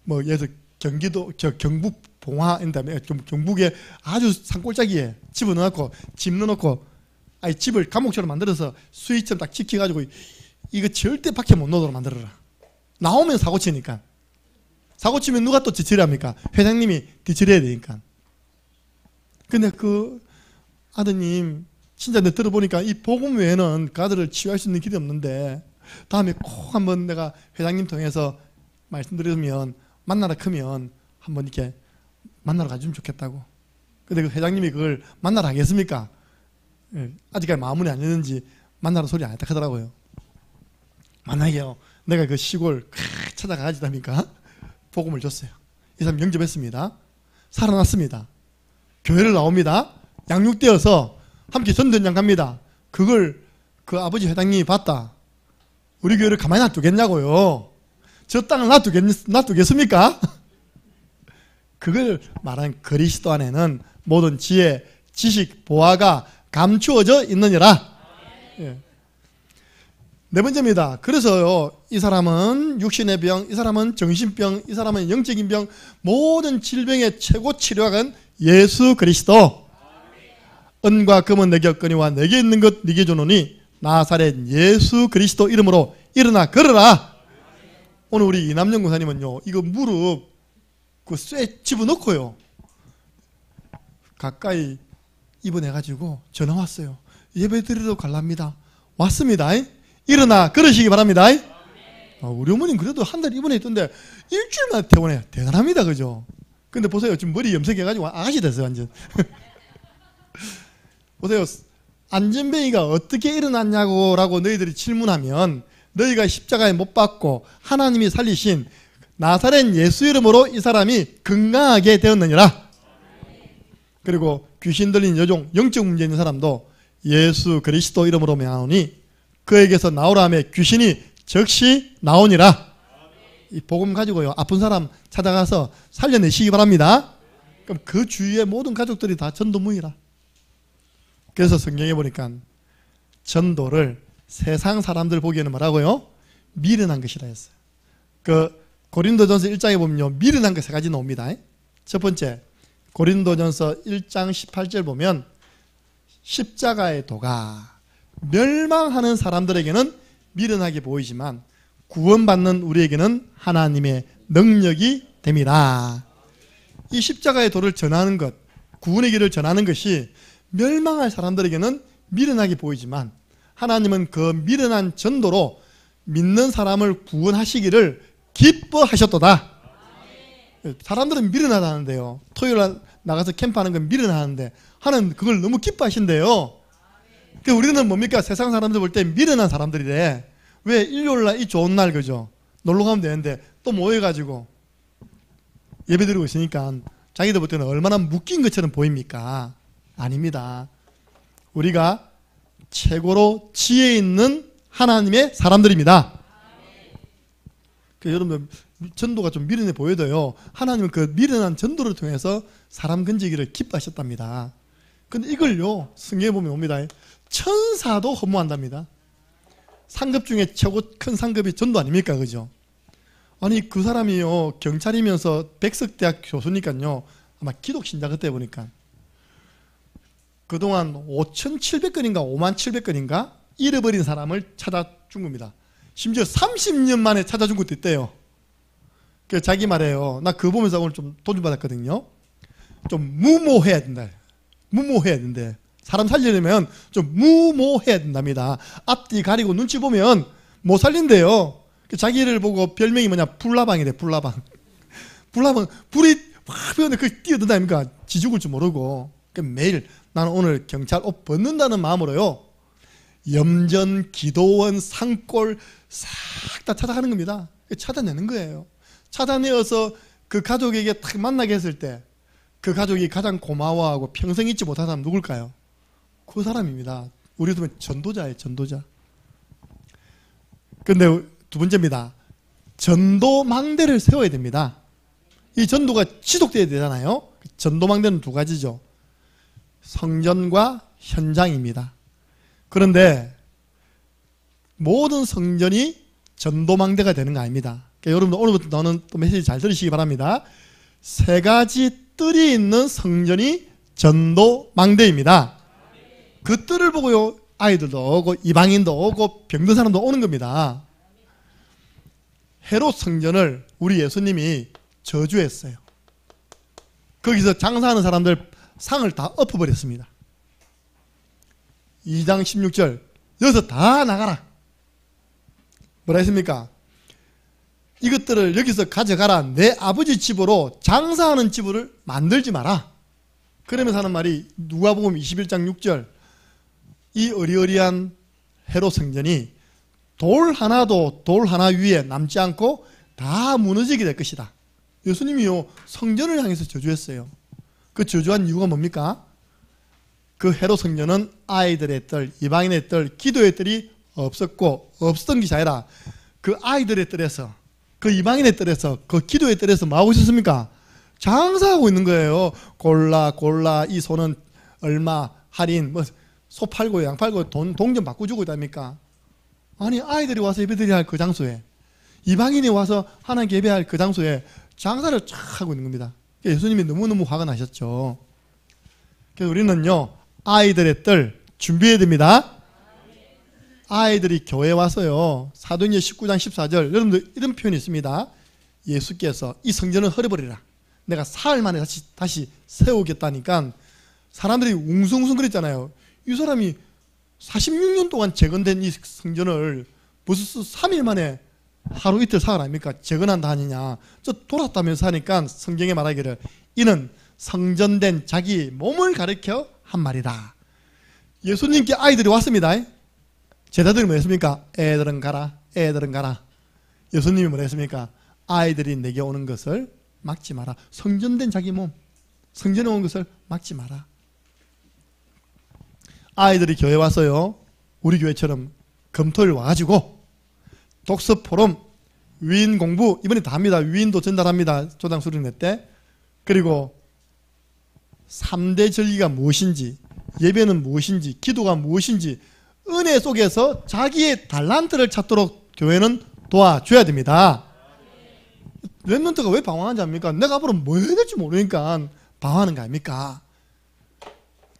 [SPEAKER 1] 뭐 예를 들어 경기도 경북 봉화인다며 경북에 아주 산골짜기에 집을 넣어놓고 집 넣어놓고 아니 집을 감옥처럼 만들어서 수위점 딱 지켜가지고 이거 절대 밖에 못 나오도록 만들어라. 나오면 사고 치니까. 사고 치면 누가 또 뒤처리합니까? 회장님이 뒤처리해야 되니까. 근데 그 아드님 진짜 내 들어보니까 이 복음 외에는 그 아들을 치유할 수 있는 길이 없는데 다음에 꼭 한번 내가 회장님 통해서 말씀드리면 만나러 크면 한번 이렇게 만나러 가주면 좋겠다고. 근데 그 회장님이 그걸 만나러 가겠습니까? 아직까지 마무리 안 했는지 만나러 소리 안 했다 하더라고요. 만약에요 내가 그 시골 찾아가지다니까 복음을 줬어요. 이 사람 영접했습니다. 살아났습니다. 교회를 나옵니다. 양육되어서 함께 전도연장 갑니다. 그걸 그 아버지 회장님이 봤다. 우리 교회를 가만히 놔두겠냐고요. 저 땅을 놔두겠습니까? 그걸 말한 그리스도 안에는 모든 지혜, 지식, 보화가 감추어져 있느니라. 예. 네 번째입니다. 그래서요, 이 사람은 육신의 병, 이 사람은 정신병, 이 사람은 영적인 병, 모든 질병의 최고 치료약은 예수 그리스도. 은과 금은 내게 없거니와 내게 있는 것 네게 주노니 나사렛 예수 그리스도 이름으로 일어나 걸어라. 오늘 우리 이남영 권사님은요, 이거 무릎 그 쇠 집어넣고요, 가까이 입원해가지고 전화 왔어요. 예배 드리러 갈랍니다. 왔습니다. 일어나 걸으시기 바랍니다. 우리 어머님 그래도 한 달 입원해 있던데 일주일만 퇴원해. 대단합니다. 그죠? 근데 보세요. 지금 머리 염색해가지고 아가씨 됐어요. 완전. 보세요. 안전뱅이가 어떻게 일어났냐고 라고 너희들이 질문하면 너희가 십자가에 못 박고 하나님이 살리신 나사렛 예수 이름으로 이 사람이 건강하게 되었느니라. 그리고 귀신 들린 여종, 영적 문제 있는 사람도 예수 그리스도 이름으로 명하노니 그에게서 나오라 하며 귀신이 즉시 나오니라. 이 복음 가지고요, 아픈 사람 찾아가서 살려내시기 바랍니다. 그럼 그 주위의 모든 가족들이 다 전도무이라. 그래서 성경에 보니까 전도를 세상 사람들 보기에는 뭐라고요? 미련한 것이라 했어요. 그 고린도전서 1장에 보면요, 미련한 것 세 가지 나옵니다. 첫 번째, 고린도전서 1장 18절 보면 십자가의 도가 멸망하는 사람들에게는 미련하게 보이지만 구원받는 우리에게는 하나님의 능력이 됨이라. 이 십자가의 도를 전하는 것, 구원의 길을 전하는 것이 멸망할 사람들에게는 미련하게 보이지만 하나님은 그 미련한 전도로 믿는 사람을 구원하시기를 기뻐하셨도다. 사람들은 미련하다는데요, 토요일날 나가서 캠프하는 건 미련하는데 하나님 그걸 너무 기뻐하신대요. 그러니까 우리는 뭡니까? 세상 사람들 볼 때 미련한 사람들이래. 왜? 일요일날 이 좋은 날, 그죠? 놀러 가면 되는데 또 모여가지고 예배드리고 있으니까 자기들 볼 때는 얼마나 묶인 것처럼 보입니까? 아닙니다. 우리가 최고로 지혜 있는 하나님의 사람들입니다. 여러분, 전도가 좀 미련해 보여도요, 하나님은 그 미련한 전도를 통해서 사람 건지기를 기뻐하셨답니다. 근데 이걸요, 성경에 보면 옵니다. 천사도 허무한답니다. 상급 중에 최고 큰 상급이 전도 아닙니까? 그죠? 아니, 그 사람이요, 경찰이면서 백석대학 교수니까요, 아마 기독신자 그때 보니까 그동안 5,700건인가 57,000건인가 잃어버린 사람을 찾아준 겁니다. 심지어 30년 만에 찾아준 것도 있대요. 그 자기 말해요. 나 그거 보면서 오늘 좀 도움 받았거든요. 좀 무모해야 된다. 무모해야 된대. 사람 살리려면 좀 무모해야 된답니다. 앞뒤 가리고 눈치 보면 못 살린대요. 자기를 보고 별명이 뭐냐? 불나방이래. 불나방. 불나방. 불이 확 피었는데 그걸 뛰어든다니까. 지 죽을 줄 모르고. 매일 나는 오늘 경찰 옷 벗는다는 마음으로요, 염전, 기도원, 산골 싹 다 찾아가는 겁니다. 찾아내는 거예요. 찾아내어서 그 가족에게 딱 만나게 했을 때 그 가족이 가장 고마워하고 평생 잊지 못한 사람 누굴까요? 그 사람입니다. 우리도 보면 전도자예요. 전도자. 그런데 두 번째입니다. 전도망대를 세워야 됩니다. 이 전도가 지속돼야 되잖아요. 전도망대는 두 가지죠. 성전과 현장입니다. 그런데 모든 성전이 전도망대가 되는 거 아닙니다. 그러니까 여러분들 오늘부터 너는 또 메시지 잘 들으시기 바랍니다. 세 가지 뜰이 있는 성전이 전도망대입니다. 그 뜰을 보고요, 아이들도 오고 이방인도 오고 병든 사람도 오는 겁니다. 헤롯 성전을 우리 예수님이 저주했어요. 거기서 장사하는 사람들 상을 다 엎어버렸습니다. 2장 16절, 여기서 다 나가라. 뭐라 했습니까? 이것들을 여기서 가져가라. 내 아버지 집으로 장사하는 집을 만들지 마라. 그러면서 하는 말이 누가복음 21장 6절, 이 어리어리한 헤롯 성전이 돌 하나도 돌 하나 위에 남지 않고 다 무너지게 될 것이다. 예수님이요, 성전을 향해서 저주했어요. 그 저주한 이유가 뭡니까? 그 헤롯 성전은 아이들의 뜰, 이방인의 뜰, 기도의 뜰이 없었고, 없었던 것이 아니라 그 아이들의 뜰에서, 그 이방인의 뜰에서, 그 기도의 뜰에서 뭐 하고 있었습니까? 장사하고 있는 거예요. 골라 이 소는 얼마 할인, 뭐 소 팔고 양 팔고 돈 동전 바꿔주고 있답니까? 아니, 아이들이 와서 예배드려야 할 그 장소에, 이방인이 와서 하나님께 예배할 그 장소에 장사를 쫙 하고 있는 겁니다. 예수님이 너무너무 화가 나셨죠. 그래서 우리는요, 아이들의 뜰 준비해야 됩니다. 아이들이 교회에 와서요, 사도행전 19장 14절, 여러분들 이런 표현이 있습니다. 예수께서 이 성전을 헐어버리라, 내가 사흘 만에 다시 세우겠다니까 사람들이 웅성웅성 그랬잖아요. 이 사람이 46년 동안 재건된 이 성전을 무슨 3일 만에 하루 이틀 사흘 아닙니까? 재건한다 하느냐. 저 돌았다면서 하니까 성경에 말하기를 이는 성전된 자기 몸을 가리켜 한 말이다. 예수님께 아이들이 왔습니다. 제자들이 뭐 했습니까? 애들은 가라, 애들은 가라. 예수님이 뭐라 했습니까? 아이들이 내게 오는 것을 막지 마라. 성전된 자기 몸, 성전에 오는 것을 막지 마라. 아이들이 교회 와서요, 우리 교회처럼 금토일 와가지고 독서 포럼, 위인 공부 이번에 다 합니다. 위인도 전달합니다. 조당 수련회 때. 그리고 3대 절기가 무엇인지, 예배는 무엇인지, 기도가 무엇인지 은혜 속에서 자기의 달란트를 찾도록 교회는 도와줘야 됩니다. 랩런트가 왜 방황하지 않습니까? 내가 앞으로 뭐 해야 될지 모르니까 방황하는 거 아닙니까?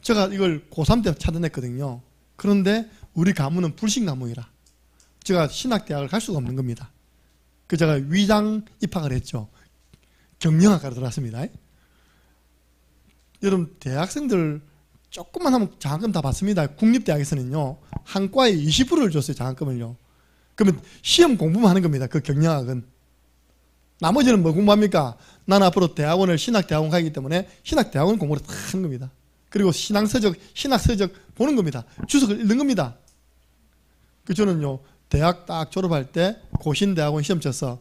[SPEAKER 1] 제가 이걸 고3 때 찾아냈거든요. 그런데 우리 가문은 불신 가문이라 제가 신학대학을 갈 수가 없는 겁니다. 그 제가 위장 입학을 했죠. 경영학과로 들어왔습니다. 여러분, 대학생들 조금만 하면 장학금 다 받습니다. 국립대학에서는요, 한 과에 20%를 줬어요, 장학금을요. 그러면 시험 공부만 하는 겁니다, 그 경영학은. 나머지는 뭐 공부합니까? 나는 앞으로 대학원을 신학대학원 가기 때문에 신학대학원 공부를 다 하는 겁니다. 그리고 신학서적 보는 겁니다. 주석을 읽는 겁니다. 그 저는요, 대학 딱 졸업할 때 고신대학원 시험 쳐서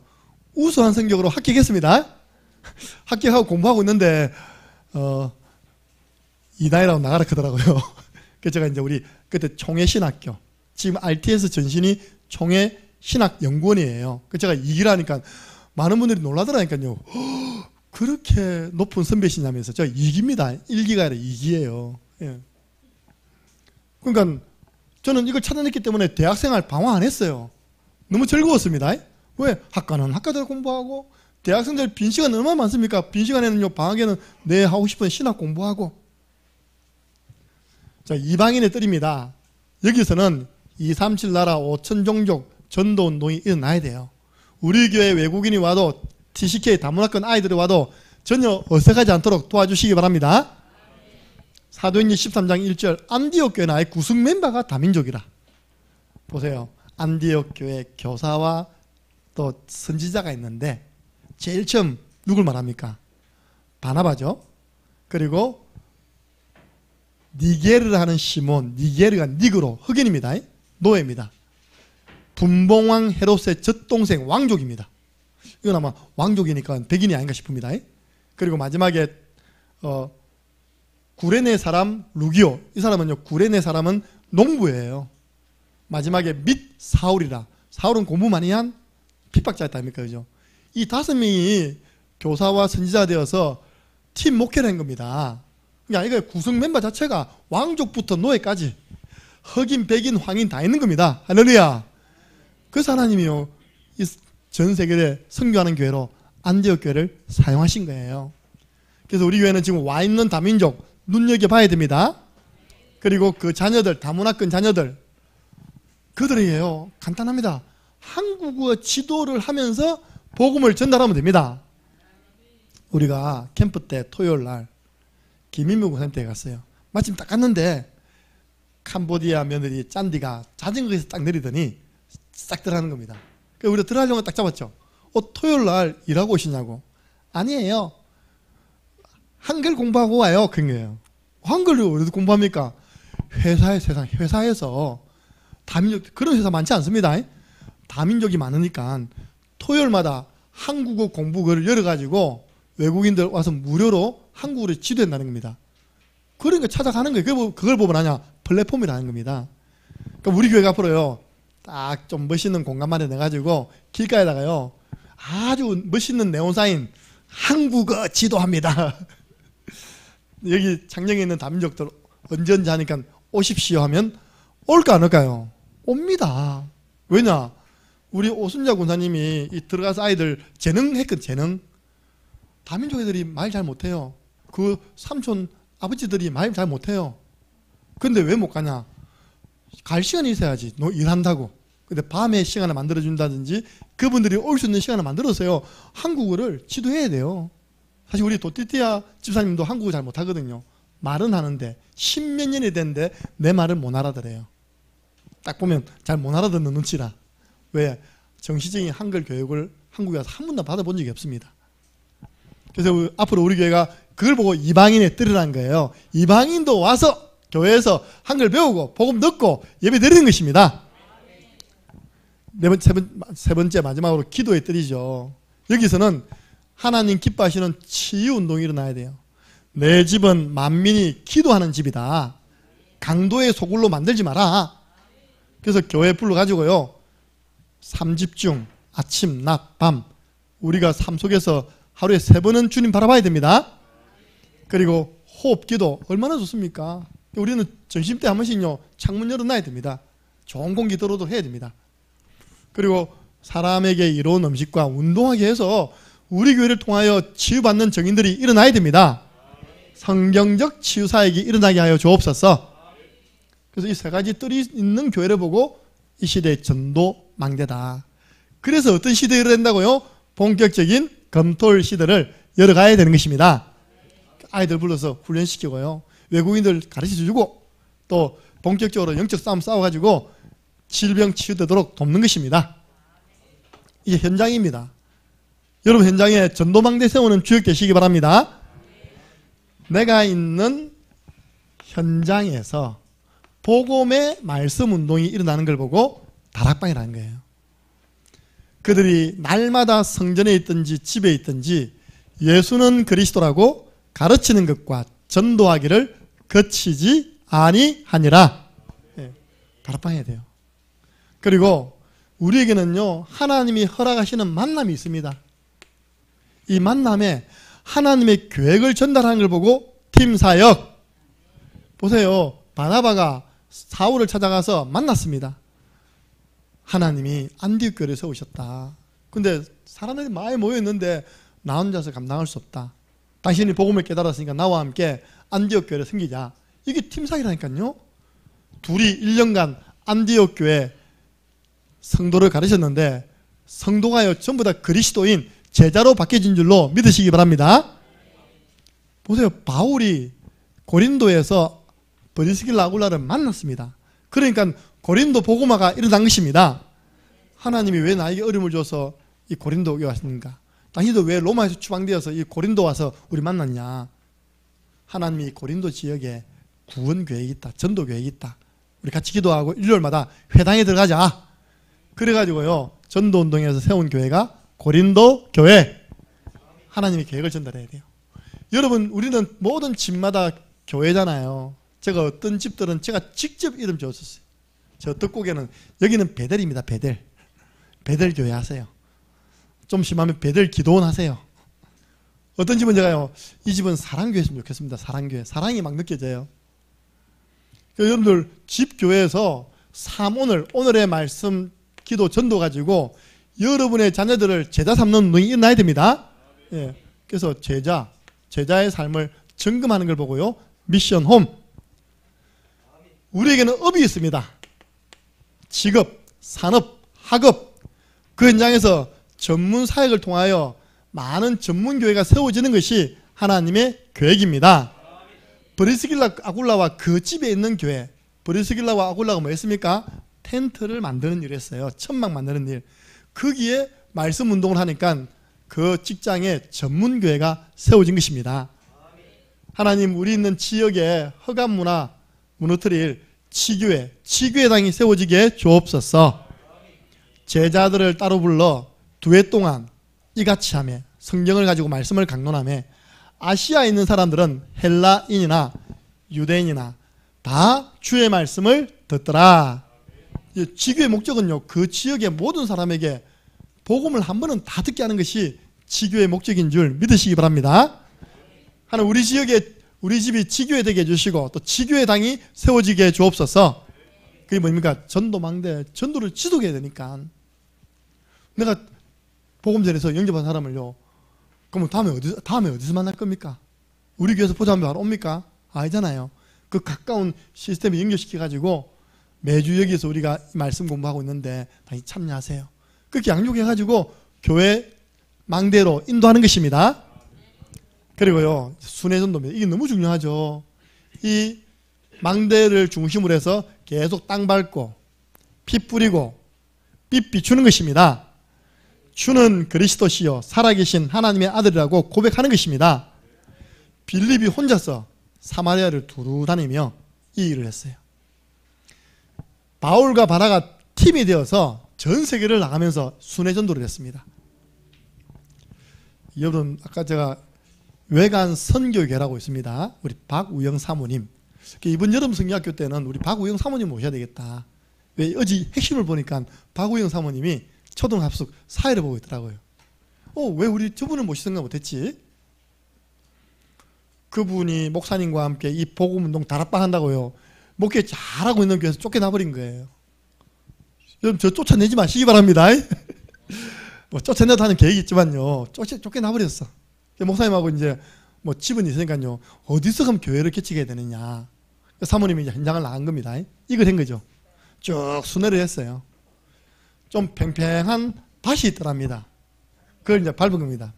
[SPEAKER 1] 우수한 성적으로 합격했습니다. 합격하고 공부하고 있는데 이다이라고 나가라 그러더라고요. 그래서 제가 이제 우리 그때 총회신학교, 지금 RTS 전신이 총회신학연구원이에요. 그래서 제가 2기를 하니까 많은 분들이 놀라더라니까요. 그렇게 높은 선배시냐면서. 제가 2기입니다. 1기가 아니라 2기예요. 예. 그러니까 저는 이걸 찾아냈기 때문에 대학생활 방황 안 했어요. 너무 즐거웠습니다. 왜? 학과는 학과대로 공부하고, 대학생들 빈 시간 얼마나 많습니까? 빈 시간에는요, 방학에는 내 하고 싶은 신학 공부하고. 자, 이방인의 뜰입니다. 여기서는 237 나라 5천 종족 전도 운동이 일어나야 돼요. 우리 교회 외국인이 와도, TCK 다문화권 아이들이 와도 전혀 어색하지 않도록 도와주시기 바랍니다. 사도행전 13장 1절, 안디옥 교회는 아예 구성 멤버가 다민족이라. 보세요. 안디옥 교회 교사와 또 선지자가 있는데 제일 처음 누굴 말합니까? 바나바죠. 그리고 니게르를 하는 시몬, 니게르가 니그로 흑인입니다. 노예입니다. 분봉왕 헤롯의 젖동생 왕족입니다. 이건 아마 왕족이니까 백인이 아닌가 싶습니다. 그리고 마지막에 구레네 사람 루기오, 이 사람은요, 구레네 사람은 농부예요. 마지막에 밋 사울이라, 사울은 공부 많이 한 핍박자였다 아닙니까? 그죠? 이 5명이 교사와 선지자가 되어서 팀 목회를 한 겁니다. 그러니까 이거 구성 멤버 자체가 왕족부터 노예까지 흑인, 백인, 황인 다 있는 겁니다. 할렐루야. 그래서 하나님이요, 전 세계에 선교하는 교회로 안디옥 교회를 사용하신 거예요. 그래서 우리 교회는 지금 와 있는 다민족 눈여겨봐야 됩니다. 그리고 그 자녀들, 다문화권 자녀들, 그들에게요 간단합니다. 한국어 지도를 하면서 복음을 전달하면 됩니다. 우리가 캠프 때 토요일 날 김인무 선생님께 갔어요. 마침 딱 갔는데 캄보디아 며느리 짠디가 자전거에서 딱 내리더니 싹 들어가는 겁니다. 그래서 우리가 들어가려고 딱 잡았죠. 토요일 날 일하고 오시냐고. 아니에요. 한글 공부하고 와요. 그런 거예요. 한글을 어디서 공부합니까? 회사에서 다민족, 그런 회사 많지 않습니다. 다민족이 많으니까 토요일마다 한국어 공부를 열어가지고 외국인들 와서 무료로 한국어를 지도한다는 겁니다. 그러니까 찾아가는 거예요. 그걸 보면 아냐? 플랫폼이라는 겁니다. 그러니까 우리 교회가 앞으로요, 딱 좀 멋있는 공간 마련해가지고 길가에다가요, 아주 멋있는 네온사인 한국어 지도합니다. 여기 창녕에 있는 다민족들 언제 하니까 오십시오 하면 올까 안 올까요? 옵니다. 왜냐? 우리 오순자 군사님이 들어가서 아이들 재능했거든. 재능. 다민족 애들이 말 잘 못해요. 그 삼촌 아버지들이 말 잘 못해요. 근데 왜 못 가냐? 갈 시간이 있어야지. 너 일한다고. 근데 밤에 시간을 만들어준다든지 그분들이 올 수 있는 시간을 만들어서요, 한국어를 지도해야 돼요. 사실 우리 도띠띠아 집사님도 한국어 잘 못하거든요. 말은 하는데 10몇 년이 됐는데 내 말을 못 알아들어요. 딱 보면 잘 못 알아듣는 눈치라. 왜? 정시적인 한글 교육을 한국에 와서 한 번도 받아본 적이 없습니다. 그래서 앞으로 우리 교회가 그걸 보고 이방인에 뜨르라는 거예요. 이방인도 와서 교회에서 한글 배우고 복음 듣고 예배 드리는 것입니다. 세 번째 마지막으로 기도에 뜨리죠. 여기서는 하나님 기뻐하시는 치유운동이 일어나야 돼요. 내 집은 만민이 기도하는 집이다. 강도의 소굴로 만들지 마라. 그래서 교회 불러가지고요, 3집중, 아침, 낮, 밤, 우리가 삶 속에서 하루에 3번은 주님 바라봐야 됩니다. 그리고 호흡기도 얼마나 좋습니까? 우리는 점심때 한 번씩요, 창문 열어놔야 됩니다. 좋은 공기 들어오도록 해야 됩니다. 그리고 사람에게 이로운 음식과 운동하게 해서 우리 교회를 통하여 치유받는 정인들이 일어나야 됩니다. 성경적 치유사역이 일어나게 하여 주옵소서. 그래서 이 세 가지 뜰이 있는 교회를 보고 이 시대의 전도 망대다. 그래서 어떤 시대에 이르된다고요? 본격적인 검토일 시대를 열어가야 되는 것입니다. 아이들 불러서 훈련시키고요, 외국인들 가르쳐주고, 또 본격적으로 영적 싸움 싸워가지고 질병 치유되도록 돕는 것입니다. 이게 현장입니다. 여러분 현장에 전도망대 세우는 주역 되시기 바랍니다. 내가 있는 현장에서 복음의 말씀 운동이 일어나는 걸 보고 다락방이라는 거예요. 그들이 날마다 성전에 있든지 집에 있든지 예수는 그리스도라고 가르치는 것과 전도하기를 거치지 아니하니라. 다락방 해야 돼요. 그리고 우리에게는요, 하나님이 허락하시는 만남이 있습니다. 이 만남에 하나님의 계획을 전달하는 걸 보고 팀사역. 보세요. 바나바가 사울을 찾아가서 만났습니다. 하나님이 안디옥 교회를 세우셨다. 근데 사람들이 많이 모여있는데 나 혼자서 감당할 수 없다. 당신이 복음을 깨달았으니까 나와 함께 안디옥 교회를 섬기자. 이게 팀사역이라니까요. 둘이 1년간 안디옥 교회 성도를 가르쳤는데 성도가요 전부 다 그리스도인 제자로 바뀌어진 줄로 믿으시기 바랍니다. 보세요. 바울이 고린도에서 브리스길라 아굴라를 만났습니다. 그러니까 고린도 복음화가 일어난 것입니다. 하나님이 왜 나에게 어려움을 줘서 이 고린도 오게 왔습니까? 당신도 왜 로마에서 추방되어서 이 고린도 와서 우리 만났냐? 하나님이 고린도 지역에 구원 계획이 있다. 전도 계획이 있다. 우리 같이 기도하고 일요일마다 회당에 들어가자. 그래가지고요, 전도운동에서 세운 교회가 고린도 교회. 하나님의 계획을 전달해야 돼요. 여러분, 우리는 모든 집마다 교회잖아요. 제가 어떤 집들은 제가 직접 이름 지었었어요. 저 덕곡에는, 여기는 베델입니다. 베델. 베델 교회 하세요. 좀 심하면 베델 기도원 하세요. 어떤 집은 제가요, 이 집은 사랑교회였으면 좋겠습니다. 사랑교회. 사랑이 막 느껴져요. 여러분들 집 교회에서 오늘의 말씀 기도 전도 가지고 여러분의 자녀들을 제자 삼는 운동이 일어나야 됩니다. 예. 그래서 제자의 삶을 점검하는 걸 보고요. 미션 홈. 우리에게는 업이 있습니다. 직업, 산업, 학업. 그 현장에서 전문 사역을 통하여 많은 전문 교회가 세워지는 것이 하나님의 계획입니다. 브리스길라 아굴라와 그 집에 있는 교회. 브리스길라와 아굴라가 뭐였습니까? 텐트를 만드는 일을 했어요. 천막 만드는 일. 거기에 말씀 운동을 하니까 그 직장에 전문 교회가 세워진 것입니다. 하나님, 우리 있는 지역에 허감 문화 무너뜨릴 치교회당이 세워지게 주옵소서. 제자들을 따로 불러 두 해 동안 이같이 하며 성경을 가지고 말씀을 강론하며 아시아에 있는 사람들은 헬라인이나 유대인이나 다 주의 말씀을 듣더라. 지교의 목적은요, 그 지역의 모든 사람에게 복음을 한 번은 다 듣게 하는 것이 지교의 목적인 줄 믿으시기 바랍니다. 하나님, 우리 집이 지교회 되게 해주시고 또 지교회 당이 세워지게 해 주옵소서. 그게 뭡니까? 전도망대, 전도를 지속해야 되니까. 내가 복음전에서 영접한 사람을요, 그러면 다음에 어디서 만날 겁니까? 우리 교회에서 보자면 바로 옵니까? 아니잖아요. 그 가까운 시스템에 연결시켜가지고 매주 여기서 우리가 말씀 공부하고 있는데 다시 참여하세요. 그렇게 양육해가지고 교회 망대로 인도하는 것입니다. 그리고요, 순회전도입니다. 이게 너무 중요하죠. 이 망대를 중심으로 해서 계속 땅 밟고 피 뿌리고 빛 비추는 것입니다. 주는 그리스도시요 살아계신 하나님의 아들이라고 고백하는 것입니다. 빌립이 혼자서 사마리아를 두루 다니며 이 일을 했어요. 바울과 바라가 팀이 되어서 전 세계를 나가면서 순회전도를 했습니다. 여러분, 아까 제가 외간 선교계라고 있습니다. 우리 박우영 사모님. 이번 여름 성경학교 때는 우리 박우영 사모님 모셔야 되겠다. 왜 어제 핵심을 보니까 박우영 사모님이 초등합숙 사회를 보고 있더라고요. 왜 우리 저분을 모실 생각 못했지? 그분이 목사님과 함께 이 복음운동 다락방 한다고요. 목회 잘하고 있는 교회에서 쫓겨나버린 거예요. 여러분, 저 쫓아내지 마시기 바랍니다. 뭐 쫓아내도 하는 계획이 있지만요, 쫓겨나버렸어. 목사님하고 이제 뭐 집은 있으니까요, 어디서 가면 교회를 개척해야 되느냐. 사모님이 이제 현장을 나간 겁니다. 이걸 한 거죠. 쭉 순회를 했어요. 좀 팽팽한 밭이 있더랍니다. 그걸 이제 밟은 겁니다.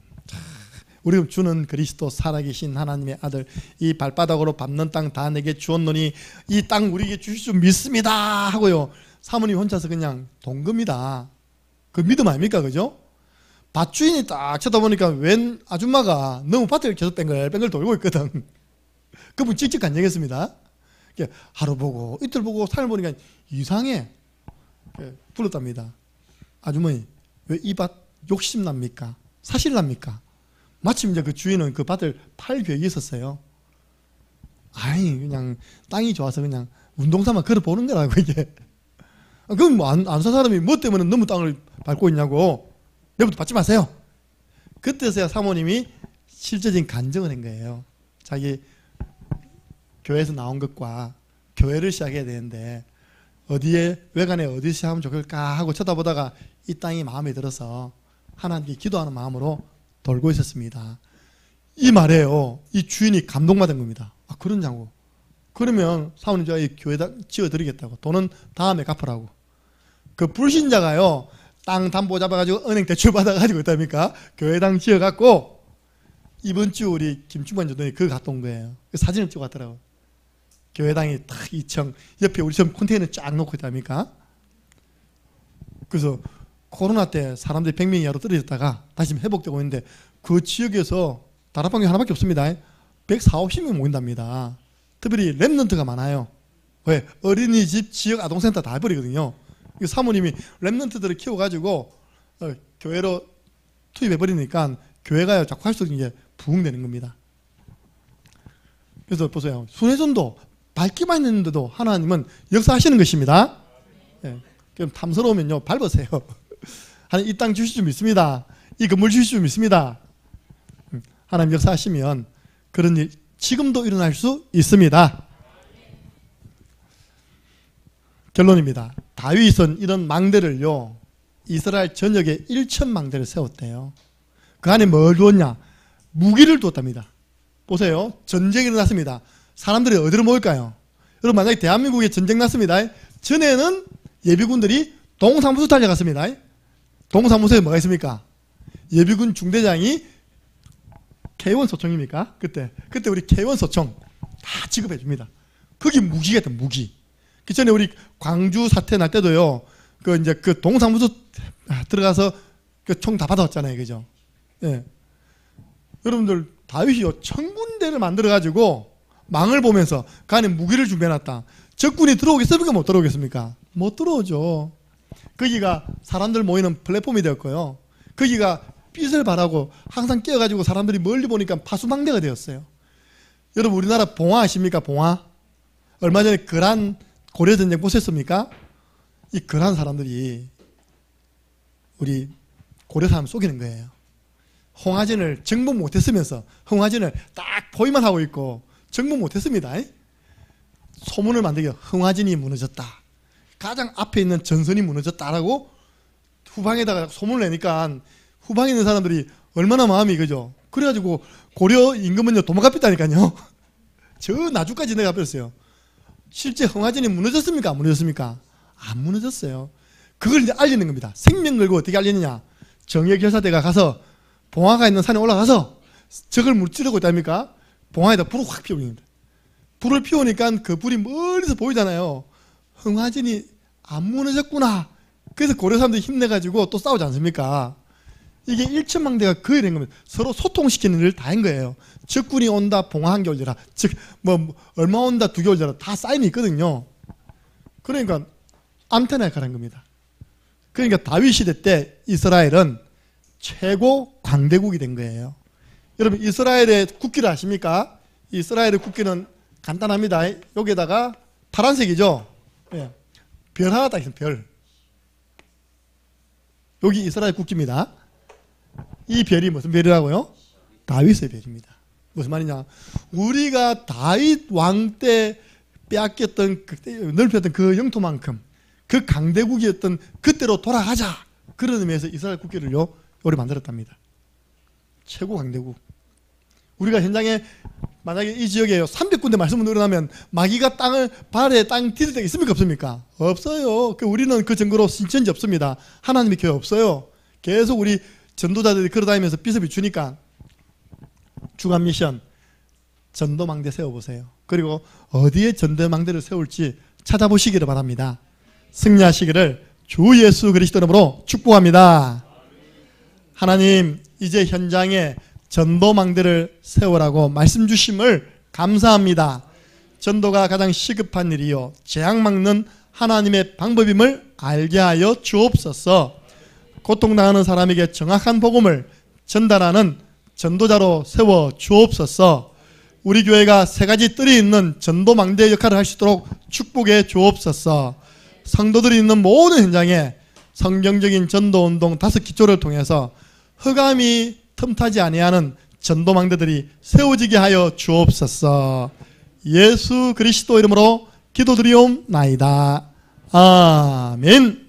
[SPEAKER 1] 우리 주는 그리스도 살아계신 하나님의 아들, 이 발바닥으로 밟는 땅 다 내게 주었노니 이 땅 우리에게 주실 줄 믿습니다 하고요, 사모님 혼자서 그냥 돈 겁니다. 그 믿음 아닙니까? 그죠? 밭주인이 딱 쳐다보니까 웬 아줌마가 너무 밭을 계속 뱅글뱅글 돌고 있거든. 그분 직접 간증했습니다. 하루 보고 이틀 보고 3일 보니까 이상해. 불렀답니다. 아주머니, 왜 이 밭 욕심납니까? 사실납니까? 마침 이제 그 주인은 그 밭을 팔 계획이 있었어요. 아니, 그냥 땅이 좋아서 그냥 운동삼아 걸어보는 거라고, 이게. 그럼 뭐 안 사 사람이 뭐 때문에 너무 땅을 밟고 있냐고. 내부터 받지 마세요. 그때서야 사모님이 실제적인 간증을 한 거예요. 자기 교회에서 나온 것과 교회를 시작해야 되는데 외관에 어디서 하면 좋을까 하고 쳐다보다가 이 땅이 마음에 들어서 하나님께 기도하는 마음으로 돌고 있었습니다. 이 말에요, 이 주인이 감동받은 겁니다. 그러냐고. 그러면 사모님, 제가 이 교회다 지어드리겠다고. 돈은 다음에 갚으라고. 그 불신자가요, 땅 담보 잡아가지고 은행 대출 받아가지고 있답니까? 교회당 지어갖고 이번 주 우리 김충만 조동이 그거 갔다 온 거예요. 그 사진을 찍어왔더라고. 교회당이 딱 2층 옆에 우리 좀 컨테이너 쫙 놓고 있답니까? 그래서 코로나 때 사람들이 100명 이하로 떨어졌다가 다시 회복되고 있는데 그 지역에서 다락방이 하나밖에 없습니다. 140, 50명 모인답니다. 특별히 랩런트가 많아요. 왜? 어린이집, 지역 아동센터 다 해버리거든요. 사모님이 랩런트들을 키워가지고 교회로 투입해버리니까 교회가 자꾸 할수록 이제 부흥되는 겁니다. 그래서 보세요. 순회전도 밟기만 했는데도 하나님은 역사하시는 것입니다. 네. 그럼 탐스러우면요, 밟으세요. 하나님, 이 땅 주실 줄 믿습니다. 이 건물 주실 줄 믿습니다. 하나님 역사하시면 그런 일 지금도 일어날 수 있습니다. 결론입니다. 다윗은 이런 망대를요, 이스라엘 전역에 1,000망대를 세웠대요. 그 안에 뭘 두었냐? 무기를 두었답니다. 보세요. 전쟁이 일어났습니다. 사람들이 어디로 모일까요? 여러분, 만약에 대한민국에 전쟁 났습니다. 전에는 예비군들이 동사무소 달려갔습니다. 동사무소에 뭐가 있습니까? 예비군 중대장이 K1 소총입니까? 그때 우리 K1 소총 다 지급해 줍니다. 거기 무기가 있다, 무기. 그 전에 우리 광주 사태 날 때도요, 그 동사무소 들어가서 그 총 다 받아왔잖아요. 그죠? 예. 여러분들, 다윗이요, 1000군데를 만들어가지고 망을 보면서 그 안에 무기를 준비해놨다. 적군이 들어오겠습니까? 못 들어오겠습니까? 못 들어오죠. 거기가 사람들 모이는 플랫폼이 되었고요. 거기가 빛을 발하고 항상 깨어가지고 사람들이 멀리 보니까 파수망대가 되었어요. 여러분, 우리나라 봉화 아십니까? 봉화? 얼마 전에 거란 고려전쟁 보셨습니까? 이 거란 사람들이 우리 고려 사람 속이는 거예요. 홍화전을 정복 못했으면서 홍화전을 딱 포위만 하고 있고 정복 못했습니다. 소문을 만들게 홍화전이 무너졌다. 가장 앞에 있는 전선이 무너졌다라고 후방에다가 소문을 내니까 후방에 있는 사람들이 얼마나 마음이 그죠? 그래가지고 고려 임금은요 도망가 삐다니까요. 저 나주까지 내가 버렸어요. 실제 홍화전이 무너졌습니까? 안 무너졌습니까? 안 무너졌어요. 그걸 이제 알리는 겁니다. 생명 걸고 어떻게 알리느냐? 정예결사대가 가서 봉화가 있는 산에 올라가서 적을 물찌르고 있답니까? 봉화에다 불을 확 피워버립니다. 불을 피우니까 그 불이 멀리서 보이잖아요. 홍화전이 안 무너졌구나. 그래서 고려 사람들이 힘내가지고 또 싸우지 않습니까? 이게 1,000망대가 그 일인 겁니다. 서로 소통시키는 일을 다 한 거예요. 적군이 온다, 봉화 한 개월 전에, 얼마 온다, 2개월 전에 다 사인이 있거든요. 그러니까 안테나 역할을 한 겁니다. 그러니까 다윗 시대 때 이스라엘은 최고 강대국이 된 거예요. 여러분, 이스라엘의 국기를 아십니까? 이스라엘의 국기는 간단합니다. 여기에다가 파란색이죠? 예. 별 하나 딱 있습니다. 별. 여기 이스라엘 국기입니다. 이 별이 무슨 별이라고요? 다윗의 별입니다. 무슨 말이냐? 우리가 다윗 왕 때 빼앗겼던, 넓혔던 그 영토만큼 그 강대국이었던 그때로 돌아가자. 그런 의미에서 이스라엘 국기를요, 우리 만들었답니다. 최고 강대국. 우리가 현장에 만약에 이 지역에 300군데 말씀을 일어나면 마귀가 발에 땅 디딜 때가 있습니까? 없습니까? 없어요. 우리는 그 증거로 신천지 없습니다. 하나님의 교회 없어요. 계속 우리 전도자들이 걸어다니면서 빛을 비추니까 주간 미션 전도망대 세워보세요. 그리고 어디에 전도망대를 세울지 찾아보시기를 바랍니다. 승리하시기를 주 예수 그리스도 이름으로 축복합니다. 하나님, 이제 현장에 전도망대를 세우라고 말씀 주심을 감사합니다. 전도가 가장 시급한 일이요 재앙 막는 하나님의 방법임을 알게 하여 주옵소서. 고통당하는 사람에게 정확한 복음을 전달하는 전도자로 세워 주옵소서. 우리 교회가 3가지 뜰이 있는 전도망대 역할을 할 수 있도록 축복해 주옵소서. 성도들이 있는 모든 현장에 성경적인 전도운동 5기초를 통해서 흑암이 틈타지 아니하는 전도망대들이 세워지게 하여 주옵소서. 예수 그리스도 이름으로 기도드리옵나이다. 아멘.